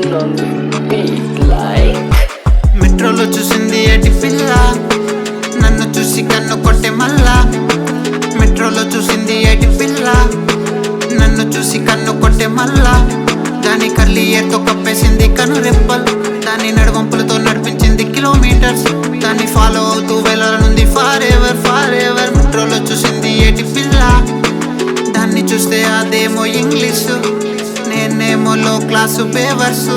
Chill on the beat like మెట్రోలో చూసింది ఏటి పిల్ల నన్ను చూసి కన్ను కొట్టే మల్లా మెట్రోలో చూసింది ఏటి పిల్ల నన్ను చూసి కన్ను కొట్టే మల్లా దాని కర్లీ ఏర్తో కప్పేసింది కను రెప్పల్ దాని నడువంపులతో నడిపించింది కిలోమీటర్స్ దాన్ని ఫాలో అవుతూ వెళ్ళాలనుంది ఫార్ ఎవర్ మెట్రోలో చూసింది ఏటి పిల్ల దాన్ని చూస్తే అదేమో ఇంగ్లీషు నేనేమో లో క్లాసు పేవర్సు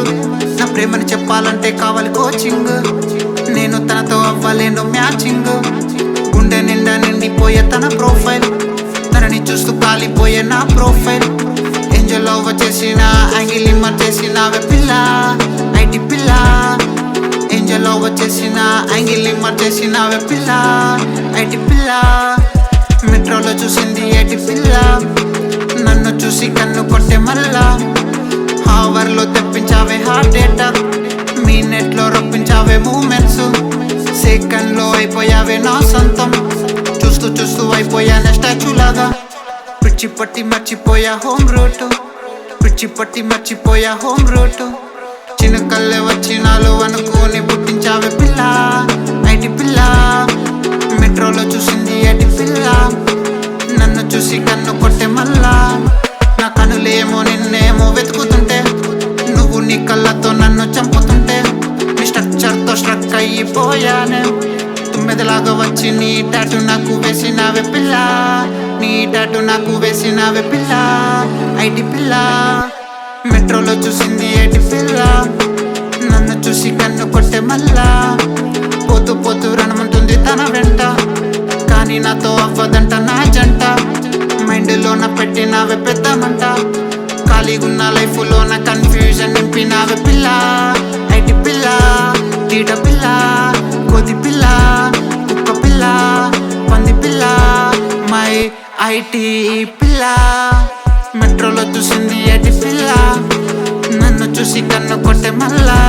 నా ప్రేమని చెప్పాలంటే కావాలి కోచింగ్ నేను తనతో అవ్వలేను మ్యాచింగ్ గుండె నిండా నిండిపోయే తన ప్రొఫైల్ తనని చూస్తూ కాలిపోయే నా ప్రొఫైల్ ఏంజల్ వచ్చేసిన యాంగిల్ మార్చేసినావే పిల్ల ఐటి పిల్ల ఏంజల్ వచ్చేసిన యాంగిల్ మార్చేసినావే పిల్ల ఐటి పిల్ల మెట్రోలో చూసింది ఏటి పిల్ల నన్ను చూసి కన్ను కొట్టే మల్లా హావర్లో తెప్పించావే హార్ట్ అటాక్ మినిట్లో రప్పించావే మూమెంట్స్ సెకండ్లో అయిపోయావే నా సొంతం చూస్తూ చూస్తూ అయిపోయానే స్టాచ్యూ లాగా పిచ్చి పట్టి మర్చిపోయా హోమ్ రూట్ పిచ్చి పట్టి మర్చిపోయా హోమ్ రూట్ చినుకల్లే వచ్చినాలు అనుకోని పుట్టించావే పిల్ల ఐటి పిల్ల మెట్రోలో చూసింది ఏటి పిల్ల నన్ను చూసి కన్ను కొట్టే మల్లా నా కనులేమో నిన్నేమో వెతుకుతుంటే నువ్వు నీ కళ్ళతో నన్ను చంపుతుంటే నీ స్ట్రక్చర్తో స్ట్రక్ అయిపోయానే తుమ్మెదలాగా వచ్చి నీ టాటూ నాకు వేసినావే పిల్ల నీ టాటూ నాకు వేసినావే పిల్ల ఐటి పిల్ల మెట్రోలో చూసింది ఏటి పిల్ల నన్ను చూసి కన్ను కొట్టే మల్లా పోతూ పోతూ రణముంటుంది తన వెంట కానీ నాతో అవ్వదంట నా జంట మైండ్లోన పెట్టినావే పెద్దమంట ఖాళీగున్న లైఫ్లోన కన్ఫ్యూజన్ నింపినావే పిల్ల ఐటి పిల్ల తీట పిల్ల కోతి పిల్ల కుక్క పిల్ల పంది పిల్ల మై ఐటి పిల్ల మెట్రోలో చూసింది ఏటి పిల్ల నన్ను చూసి కన్ను కొట్టే మల్లా